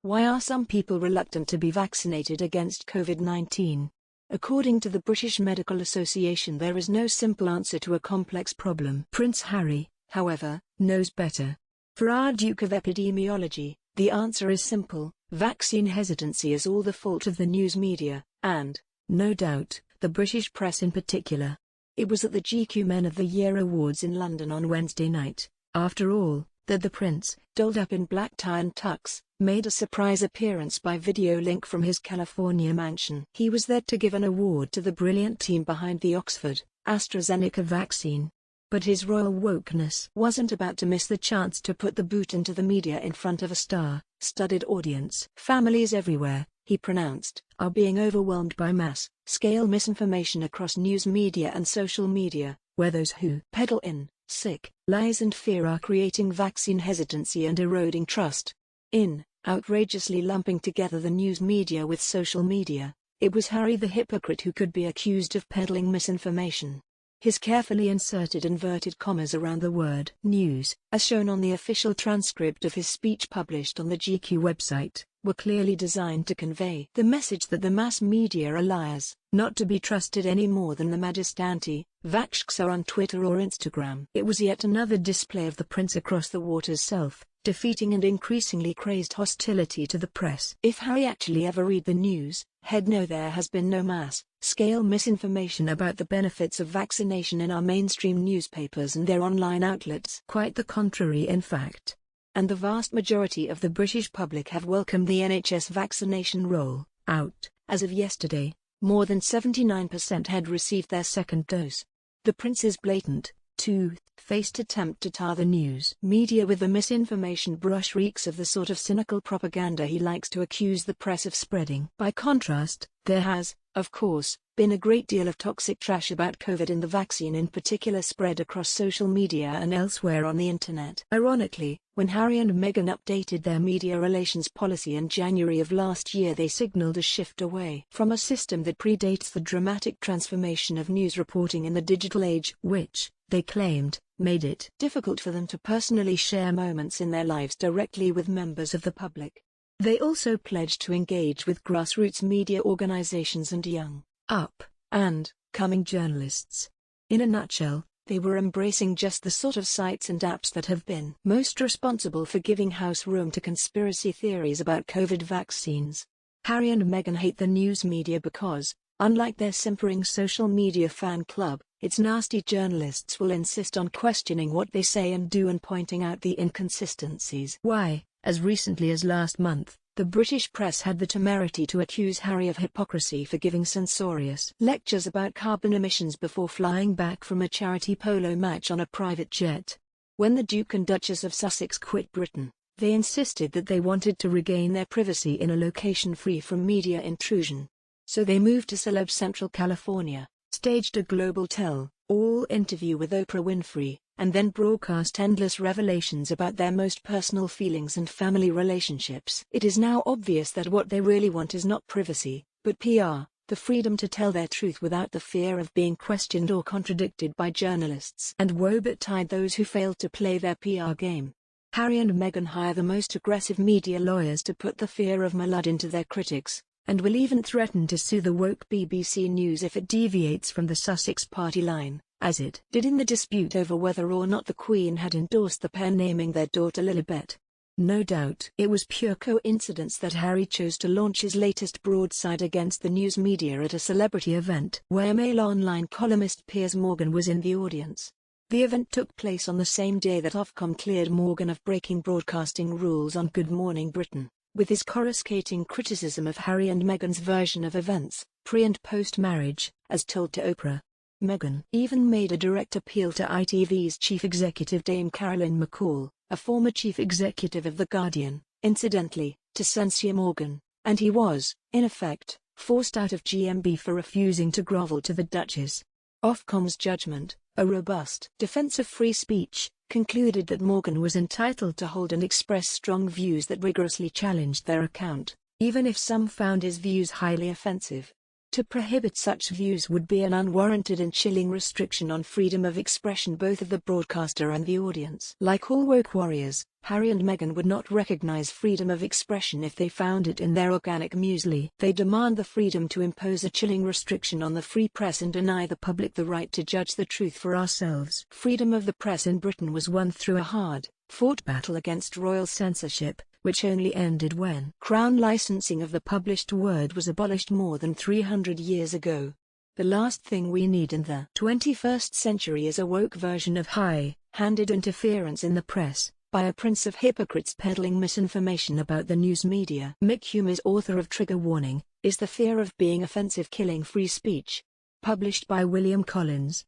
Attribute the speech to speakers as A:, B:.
A: Why are some people reluctant to be vaccinated against COVID-19? According to the British Medical Association, there is no simple answer to a complex problem. Prince Harry, however, knows better. For our Duke of Epidemiology, the answer is simple: vaccine hesitancy is all the fault of the news media, and, no doubt, the British press in particular. It was at the GQ Men of the Year Awards in London on Wednesday night, after all, that the Prince, dolled up in black tie and tux, made a surprise appearance by video link from his California mansion. He was there to give an award to the brilliant team behind the Oxford AstraZeneca vaccine. But his royal wokeness wasn't about to miss the chance to put the boot into the media in front of a star-studded audience. Families everywhere, he pronounced, are being overwhelmed by mass-scale misinformation across news media and social media, where those who peddle sick lies and fear are creating vaccine hesitancy and eroding trust. In outrageously lumping together the news media with social media, it was Harry the hypocrite who could be accused of peddling misinformation. His carefully inserted inverted commas around the word news, as shown on the official transcript of his speech published on the GQ website, were clearly designed to convey the message that the mass media are liars, not to be trusted any more than the maddest anti-vaxxers are on Twitter or Instagram. It was yet another display of the Prince across the water's self-defeating and increasingly crazed hostility to the press. If Harry actually ever read the news, he'd know there has been no mass-scale misinformation about the benefits of vaccination in our mainstream newspapers and their online outlets. Quite the contrary, in fact. And the vast majority of the British public have welcomed the NHS vaccination roll-out. As of yesterday, more than 79% had received their second dose. The Prince's blatant, two-faced attempt to tar the news media with the misinformation brush reeks of the sort of cynical propaganda he likes to accuse the press of spreading. By contrast, there has, of course, been a great deal of toxic trash about COVID and the vaccine in particular spread across social media and elsewhere on the internet. Ironically, when Harry and Meghan updated their media relations policy in January of last year, they signaled a shift away from a system that predates the dramatic transformation of news reporting in the digital age, which, they claimed, made it difficult for them to personally share moments in their lives directly with members of the public. They also pledged to engage with grassroots media organizations and young, up and coming journalists. In a nutshell, they were embracing just the sort of sites and apps that have been most responsible for giving house room to conspiracy theories about COVID vaccines. Harry and Meghan hate the news media because, unlike their simpering social media fan club, its nasty journalists will insist on questioning what they say and do and pointing out the inconsistencies. Why, as recently as last month, the British press had the temerity to accuse Harry of hypocrisy for giving censorious lectures about carbon emissions before flying back from a charity polo match on a private jet. When the Duke and Duchess of Sussex quit Britain, they insisted that they wanted to regain their privacy in a location free from media intrusion. So they moved to celeb Central California, staged a global tell-all interview with Oprah Winfrey, and then broadcast endless revelations about their most personal feelings and family relationships. It is now obvious that what they really want is not privacy, but PR, the freedom to tell their truth without the fear of being questioned or contradicted by journalists. And woe betide those who fail to play their PR game. Harry and Meghan hire the most aggressive media lawyers to put the fear of mud into their critics, and will even threaten to sue the woke BBC News if it deviates from the Sussex party line, as it did in the dispute over whether or not the Queen had endorsed the pair naming their daughter Lilibet. No doubt it was pure coincidence that Harry chose to launch his latest broadside against the news media at a celebrity event where Mail Online columnist Piers Morgan was in the audience. The event took place on the same day that Ofcom cleared Morgan of breaking broadcasting rules on Good Morning Britain, with his coruscating criticism of Harry and Meghan's version of events, pre- and post-marriage, as told to Oprah. Meghan even made a direct appeal to ITV's chief executive Dame Caroline McCall, a former chief executive of The Guardian, incidentally, to censure Morgan, and he was, in effect, forced out of GMB for refusing to grovel to the Duchess. Ofcom's judgment, a robust defense of free speech, concluded that Morgan was entitled to hold and express strong views that rigorously challenged their account, even if some found his views highly offensive. To prohibit such views would be an unwarranted and chilling restriction on freedom of expression both of the broadcaster and the audience. Like all woke warriors, Harry and Meghan would not recognize freedom of expression if they found it in their organic muesli. They demand the freedom to impose a chilling restriction on the free press and deny the public the right to judge the truth for ourselves. Freedom of the press in Britain was won through a hard-fought battle against royal censorship, which only ended when Crown licensing of the published word was abolished more than 300 years ago. The last thing we need in the 21st century is a woke version of high-handed interference in the press by a prince of hypocrites peddling misinformation about the news media. Mick Hume is author of Trigger Warning, Is the Fear of Being Offensive Killing Free Speech? Published by William Collins.